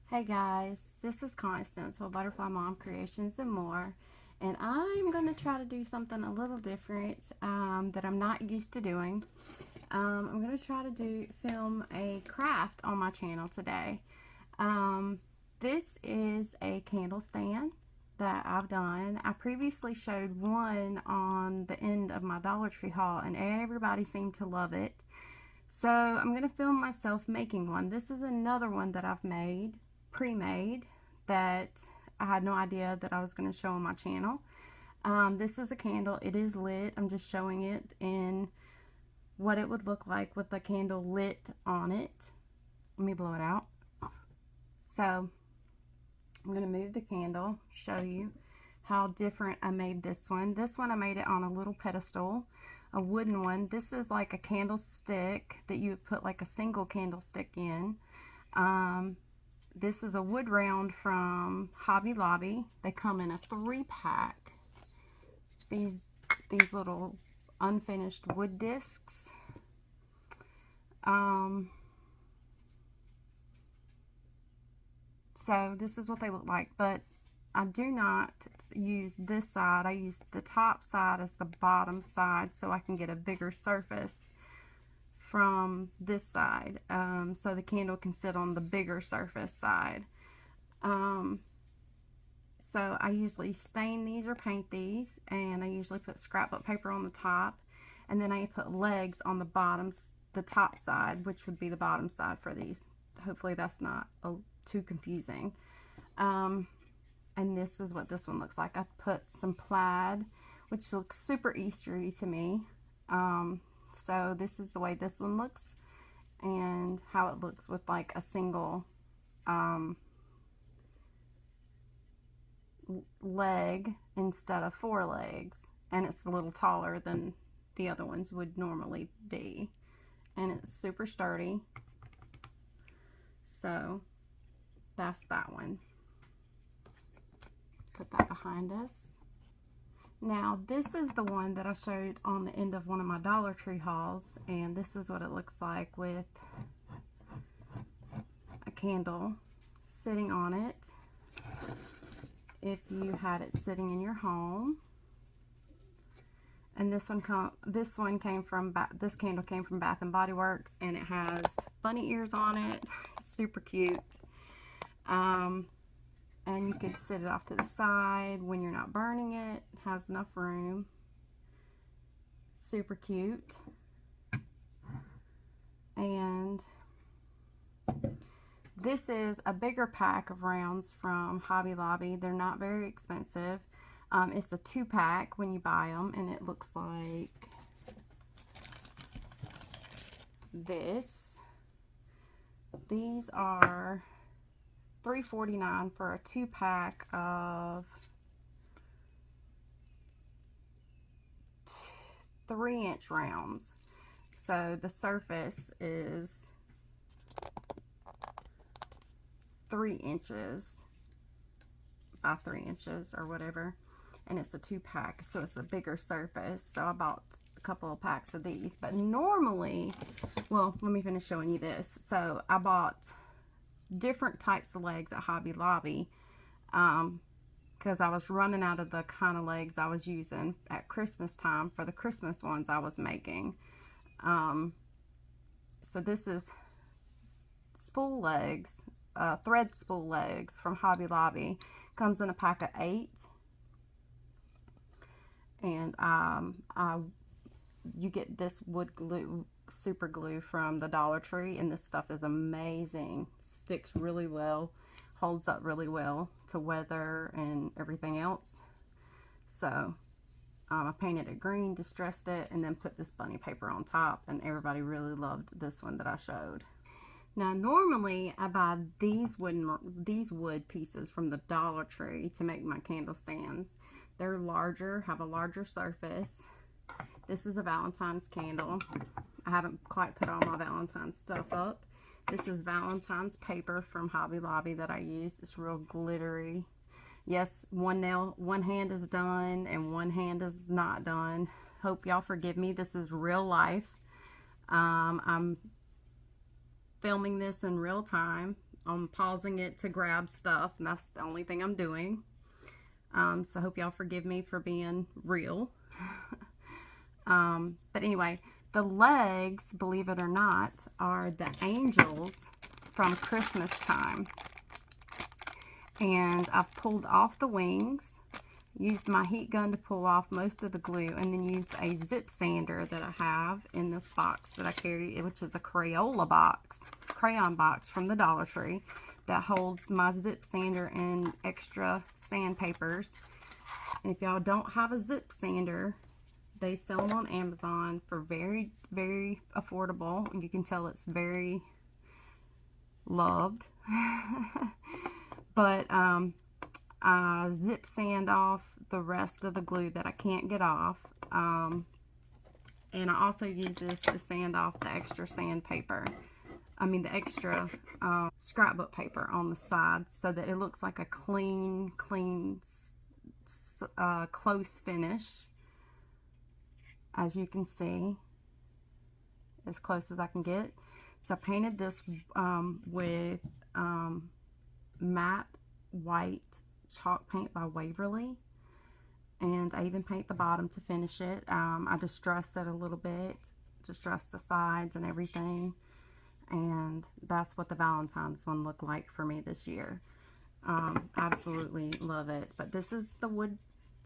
Hey guys, this is Constance with Butterfly Mom Creations and More, and I'm going to try to do something a little different that I'm not used to doing. I'm going to try to film a craft on my channel today. This is a candle stand that I've done. I previously showed one on the end of my Dollar Tree haul and everybody seemed to love it. So I'm going to film myself making one. This is another one that I've made, pre-made, that I had no idea that I was going to show on my channel. This is a candle. It is lit. I'm just showing it in what it would look like with the candle lit on it. Let me blow it out. So I'm going to move the candle, show you how different I made this one. This one I made it on a little pedestal, a wooden one. This is like a candlestick that you would put like a single candlestick in. This is a wood round from Hobby Lobby. They come in a 3-pack. These little unfinished wood discs. So this is what they look like, but I do not use this side. I use the top side as the bottom side so I can get a bigger surface from this side, so the candle can sit on the bigger surface side. So I usually stain these or paint these, and I usually put scrapbook paper on the top, and then I put legs on the bottom, the top side, which would be the bottom side for these. Hopefully that's not too confusing. And this is what this one looks like. I put some plaid, which looks super Eastery to me. So this is the way this one looks, and how it looks with like a single leg instead of 4 legs, and it's a little taller than the other ones would normally be, and it's super sturdy. So that's that one. Put that behind us. Now this is the one that I showed on the end of one of my Dollar Tree hauls, and this is what it looks like with a candle sitting on it if you had it sitting in your home. And this candle came from Bath and Body Works, and it has bunny ears on it. Super cute. And you could sit it off to the side when you're not burning it. It has enough room. Super cute. And this is a bigger pack of rounds from Hobby Lobby. They're not very expensive. It's a 2-pack when you buy them, and it looks like this. These are $3.49 for a 2-pack of 3-inch rounds. So the surface is 3 inches by 3 inches or whatever, and it's a 2-pack, so it's a bigger surface. So I bought a couple of packs of these, but normally, well, let me finish showing you this. So I bought different types of legs at Hobby Lobby because I was running out of the kind of legs I was using at Christmas time for the Christmas ones I was making. So this is spool legs, thread spool legs from Hobby Lobby. Comes in a pack of 8, and you get this wood glue, super glue from the Dollar Tree, and this stuff is amazing. Sticks really well, holds up really well to weather and everything else. So I painted it green, distressed it, and then put this bunny paper on top, and everybody really loved this one that I showed. Now normally I buy these wood pieces from the Dollar Tree to make my candle stands. They're larger, have a larger surface. This is a Valentine's candle. I haven't quite put all my Valentine's stuff up. This is Valentine's paper from Hobby Lobby that I used. It's real glittery. Yes, one hand is done and one hand is not done. Hope y'all forgive me. This is real life. I'm filming this in real time. I'm pausing it to grab stuff, and that's the only thing I'm doing. So I hope y'all forgive me for being real. But anyway, the legs, believe it or not, are the angels from Christmas time. And I've pulled off the wings, used my heat gun to pull off most of the glue, and then used a zip sander that I have in this box that I carry, which is a crayon box from the Dollar Tree that holds my zip sander and extra sandpapers. And if y'all don't have a zip sander, they sell them on Amazon for very, very affordable. You can tell it's very loved. But I zip sand off the rest of the glue that I can't get off. And I also use this to sand off the extra sandpaper. The extra scrapbook paper on the sides, so that it looks like a clean, close finish. As you can see, as close as I can get. So I painted this with matte white chalk paint by Waverly, and I even paint the bottom to finish it. I distress it a little bit, distress the sides and everything, and that's what the Valentine's one looked like for me this year. Absolutely love it. But this is the wood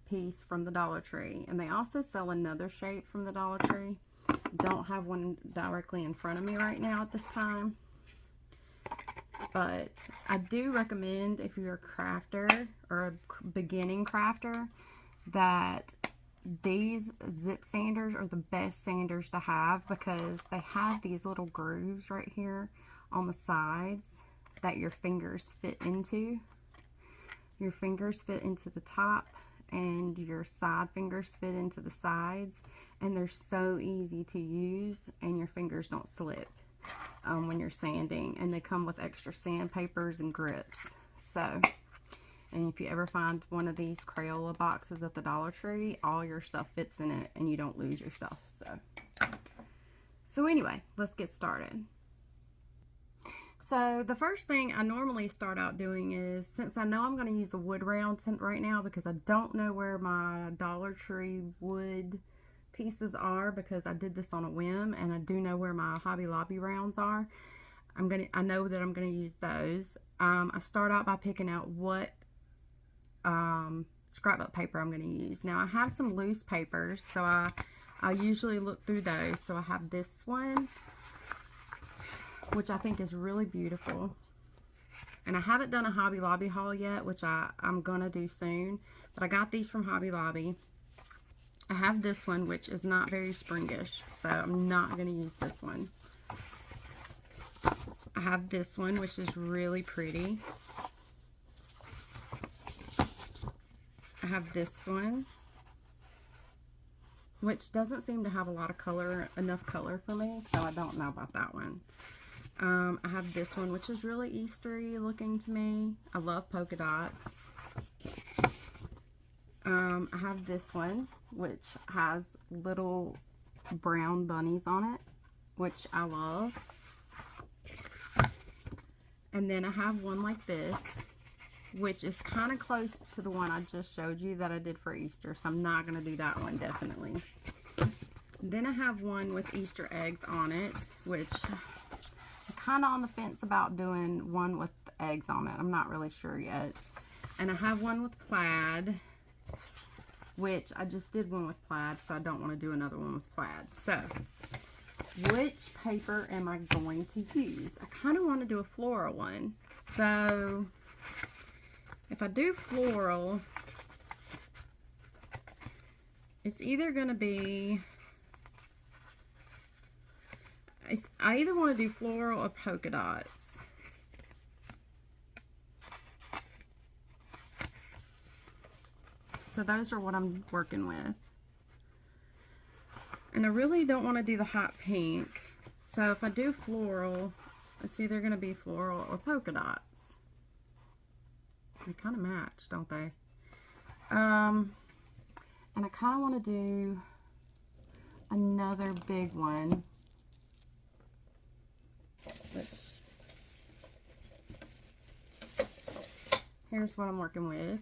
piece from the Dollar Tree, and they also sell another shape from the Dollar Tree. Don't have one directly in front of me right now at this time, but I do recommend, if you're a crafter or a beginning crafter, that these zip sanders are the best sanders to have, because they have these little grooves right here on the sides that your fingers fit into. Your fingers fit into the top, and your side fingers fit into the sides, and they're so easy to use, and your fingers don't slip when you're sanding, and they come with extra sandpapers and grips. So, and if you ever find one of these Crayola boxes at the Dollar Tree, all your stuff fits in it and you don't lose your stuff. So anyway, let's get started. So the first thing I normally start out doing is, since I know I'm going to use a wood round tint right now, because I don't know where my Dollar Tree wood pieces are, because I did this on a whim, and I do know where my Hobby Lobby rounds are. I know that I'm going to use those. I start out by picking out what scrapbook paper I'm going to use. Now I have some loose papers, so I usually look through those. So I have this one, which I think is really beautiful, and I haven't done a Hobby Lobby haul yet, which I'm gonna do soon, but I got these from Hobby Lobby. I have this one, which is not very springish, so I'm not gonna use this one. I have this one, which is really pretty. I have this one, which doesn't seem to have a lot of color, enough color for me, so I don't know about that one. I have this one, which is really Eastery looking to me. I love polka dots. I have this one, which has little brown bunnies on it, which I love. And then I have one like this, which is kind of close to the one I just showed you that I did for Easter, so I'm not going to do that one, definitely. Then I have one with Easter eggs on it, which I'm kind of on the fence about doing one with eggs on it. I'm not really sure yet. And I have one with plaid, which I just did one with plaid, so I don't want to do another one with plaid. So, which paper am I going to use? I kind of want to do a floral one. So, if I do floral, it's either going to be, I either want to do floral or polka dots. So those are what I'm working with. And I really don't want to do the hot pink. So if I do floral, it's either going to be floral or polka dots. They kind of match, don't they? And I kind of want to do another big one, which here's what I'm working with.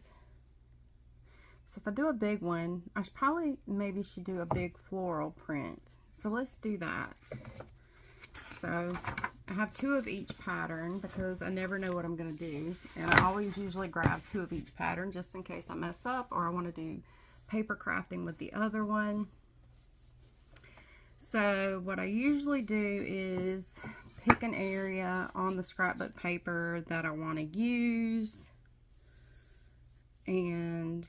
So if I do a big one, I should maybe should do a big floral print. So let's do that. So I have 2 of each pattern because I never know what I'm going to do. And I always usually grab 2 of each pattern just in case I mess up or I want to do paper crafting with the other one. So what I usually do is pick an area on the scrapbook paper that I want to use. And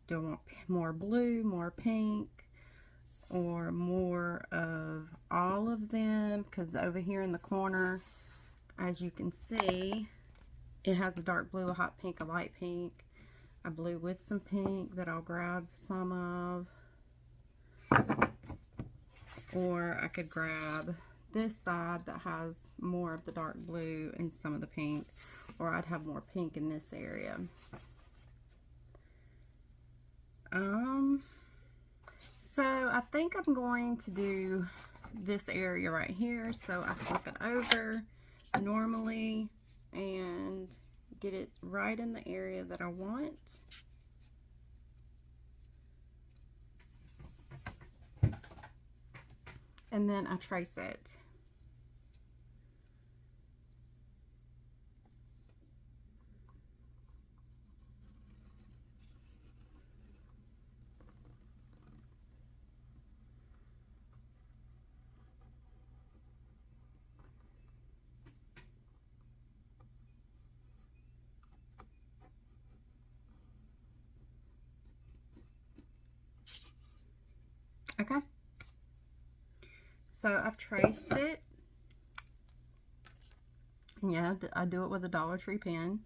do I want more blue, more pink, or more of all of them? Because over here in the corner, as you can see, it has a dark blue, a hot pink, a light pink, a blue with some pink that I'll grab some of. Or I could grab this side that has more of the dark blue and some of the pink, or I'd have more pink in this area. So I think I'm going to do this area right here. So I flip it over normally and get it right in the area that I want. And then I trace it. Okay, so I've traced it. Yeah, I do it with a Dollar Tree pen.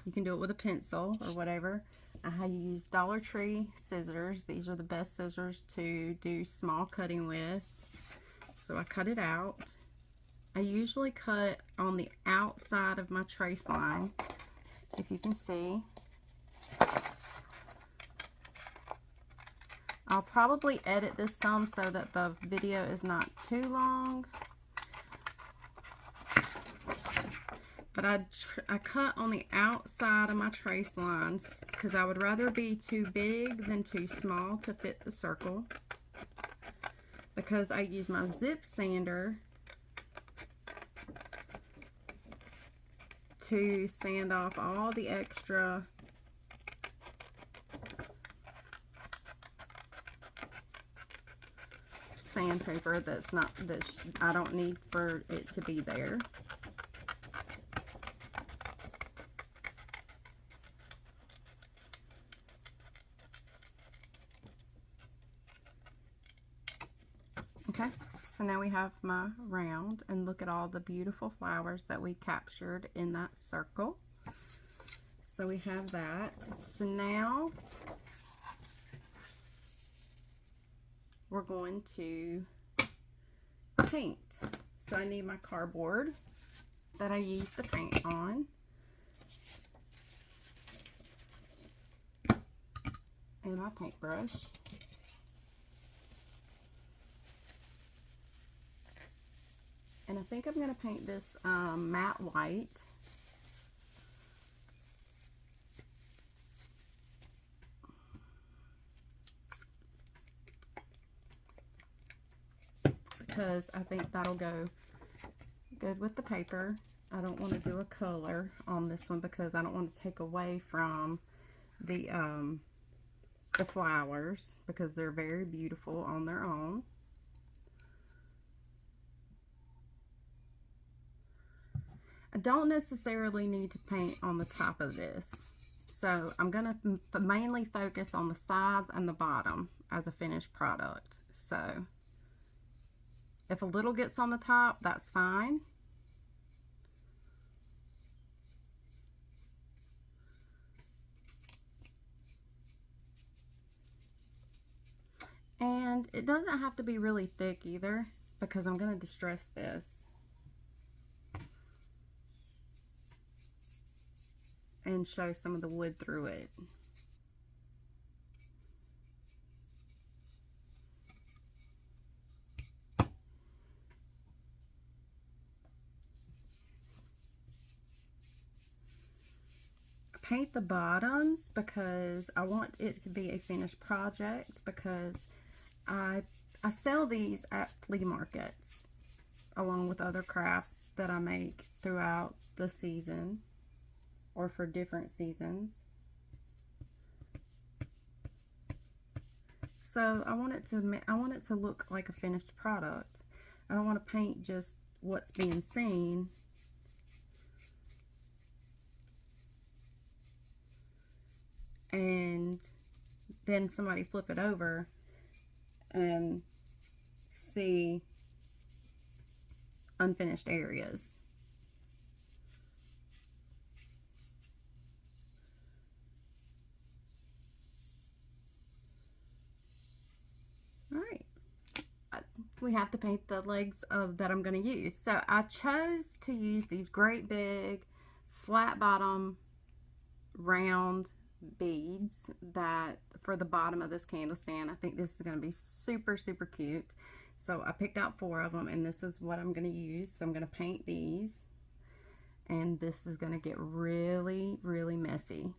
You can do it with a pencil or whatever. I use Dollar Tree scissors. These are the best scissors to do small cutting with. So I cut it out. I usually cut on the outside of my trace line, if you can see. I'll probably edit this some so that the video is not too long. But I cut on the outside of my trace lines because I would rather be too big than too small to fit the circle. Because I use my zip sander to sand off all the extra sandpaper that I don't need for it to be there. Okay, so now we have my round, and look at all the beautiful flowers that we captured in that circle. So we have that. So now we're going to paint. So I need my cardboard that I use to paint on. And my paintbrush. And I think I'm going to paint this matte white. Because I think that'll go good with the paper. I don't want to do a color on this one because I don't want to take away from the flowers because they're very beautiful on their own. I don't necessarily need to paint on the top of this. So I'm going to mainly focus on the sides and the bottom as a finished product. So if a little gets on the top, that's fine. And it doesn't have to be really thick either because I'm going to distress this. And show some of the wood through it. paint the bottoms because I want it to be a finished project, because I sell these at flea markets along with other crafts that I make throughout the season or for different seasons. So I want it to look like a finished product. I don't want to paint just what's being seen. And then somebody flip it over and see unfinished areas. All right. We have to paint the legs that I'm going to use. So I chose to use these great big flat bottom round beads that for the bottom of this candle stand. I think this is going to be super, super cute. So I picked out 4 of them, and this is what I'm going to use. So I'm going to paint these, and this is going to get really, really messy.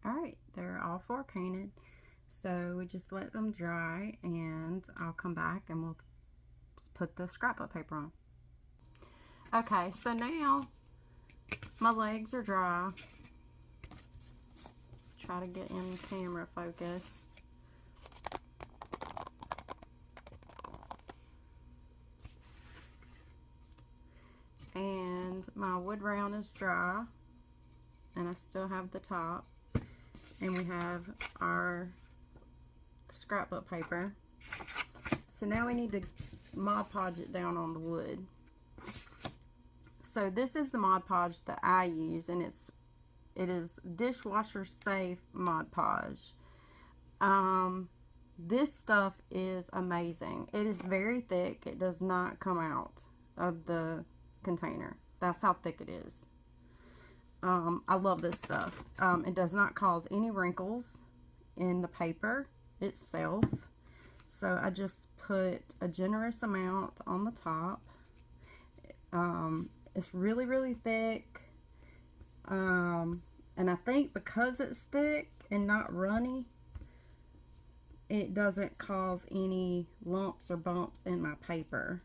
Alright, they're all 4 painted. So we just let them dry, and I'll come back and we'll put the scrapbook paper on. Okay, so now my legs are dry. Try to get in camera focus. And my wood round is dry, and I still have the top. And we have our scrapbook paper. So now we need to Mod Podge it down on the wood. So this is the Mod Podge that I use, and it is dishwasher safe Mod Podge. This stuff is amazing. It is very thick. It does not come out of the container. That's how thick it is. I love this stuff. It does not cause any wrinkles in the paper itself. So I just put a generous amount on the top. It's really, really thick. And I think because it's thick and not runny, it doesn't cause any lumps or bumps in my paper.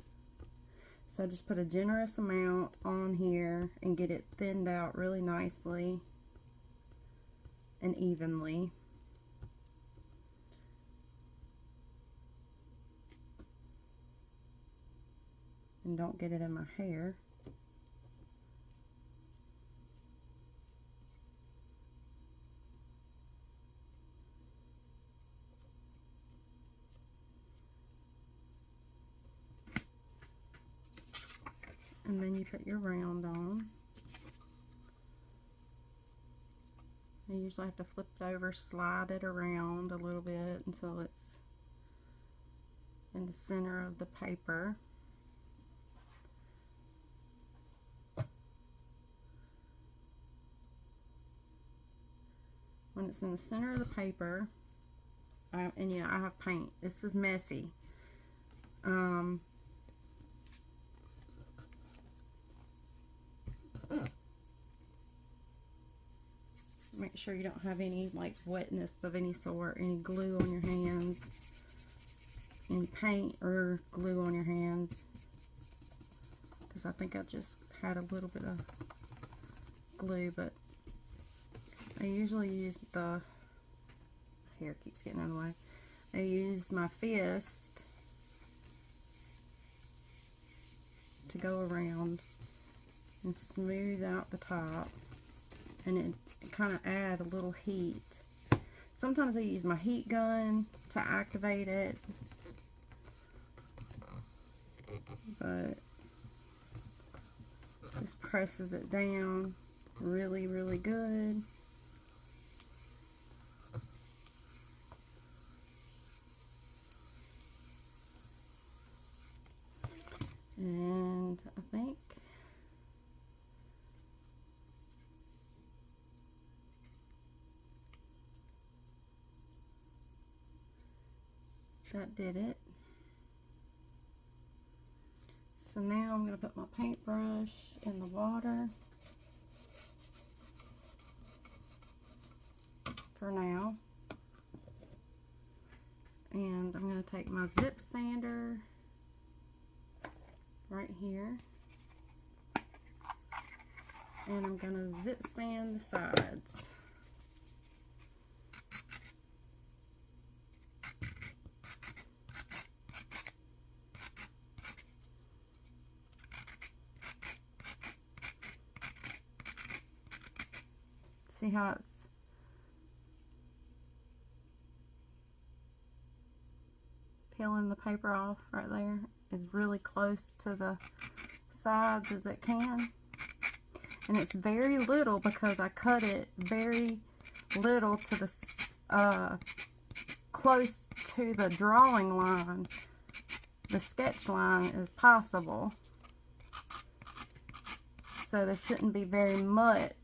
So just put a generous amount on here and get it thinned out really nicely and evenly. And don't get it in my hair. And then you put your round on. You usually have to flip it over, slide it around a little bit until it's in the center of the paper. When it's in the center of the paper, and yeah, I have paint. This is messy. Make sure you don't have any like wetness of any sort, any glue on your hands, any paint or glue on your hands, because I think I just had a little bit of glue, but I usually use the hair keeps getting in the way. I use my fist to go around and smooth out the top, and it kind of add a little heat. Sometimes I use my heat gun to activate it, but this presses it down really, really good. And I think that did it. So now I'm going to put my paintbrush in the water for now. And I'm going to take my zip sander right here, and I'm going to zip sand the sides. See how it's peeling the paper off right there? Is really close to the sides as it can, and it's very little because I cut it very little to the close to the drawing line, the sketch line, as possible, so there shouldn't be very much.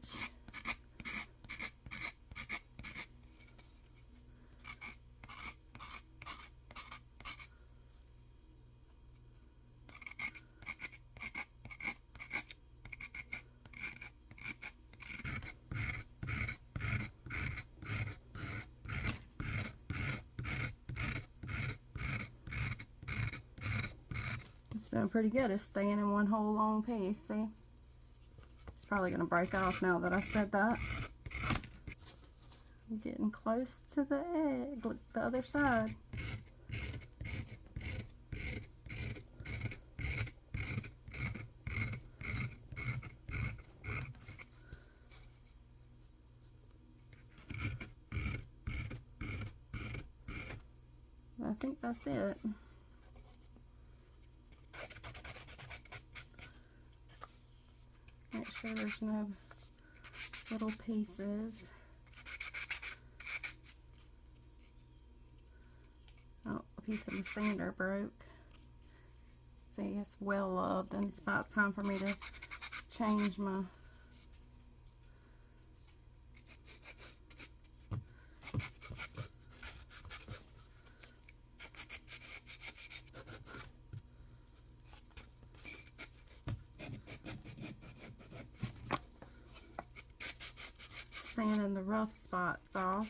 Doing pretty good. It's staying in one whole long piece. See? It's probably going to break off now that I said that. I'm getting close to the edge. Look, the other side. I think that's it. Make sure there's no little pieces. Oh, a piece of my sander broke. See, it's well loved, and it's about time for me to change my sanding the rough spots off.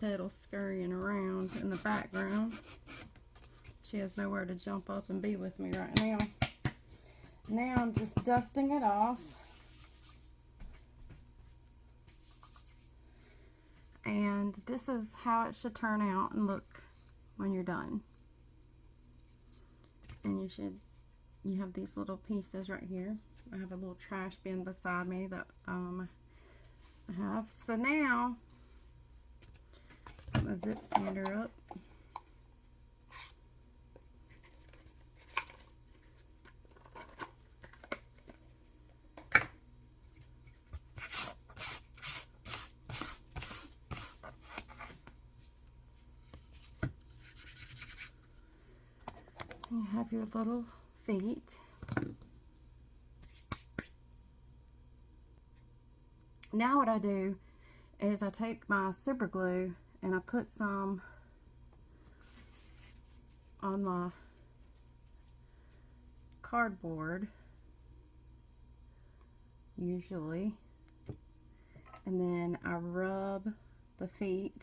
Petal scurrying around in the background. She has nowhere to jump up and be with me right now. Now I'm just dusting it off. And this is how it should turn out and look when you're done. And you have these little pieces right here. I have a little trash bin beside me that I have. So now, put my zip sander up. You have your little feet. Now what I do is I take my super glue and I put some on my cardboard, usually, and then I rub the feet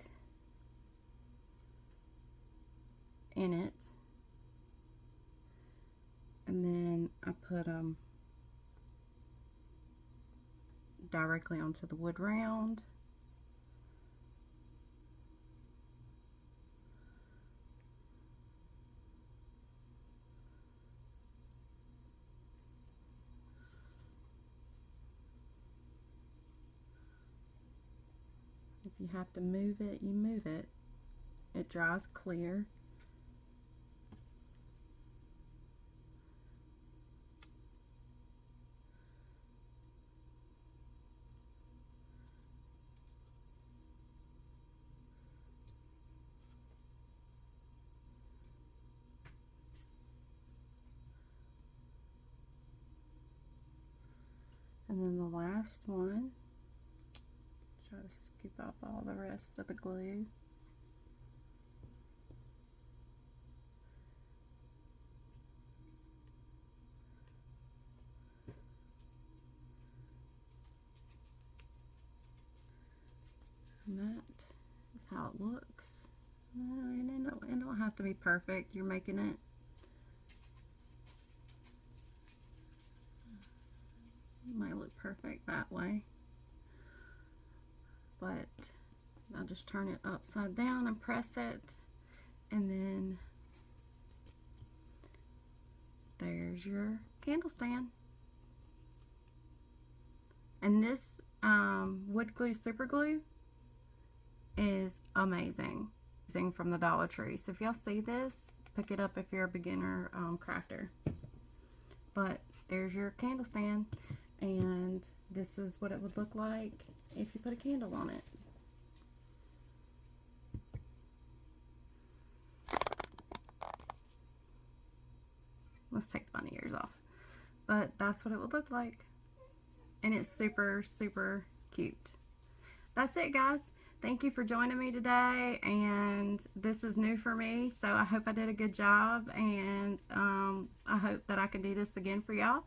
in it. And then I put them directly onto the wood round. If you have to move it, you move it. It dries clear. And then the last one, try to scoop up all the rest of the glue. And that is how it looks. And it don't have to be perfect. You're making it. It might look perfect that way, but I'll just turn it upside down and press it, and then there's your candle stand. And this wood glue super glue is amazing. From the Dollar Tree. So if y'all see this, pick it up if you're a beginner crafter. But there's your candle stand, and this is what it would look like if you put a candle on it. Let's take the bunny ears off. But that's what it would look like, and it's super, super cute. That's it, guys. Thank you for joining me today, and this is new for me, so I hope I did a good job, and I hope that I can do this again for y'all.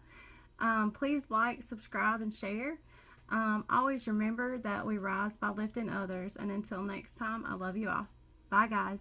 Please like, subscribe, and share. Always remember that we rise by lifting others, and until next time, I love you all. Bye, guys.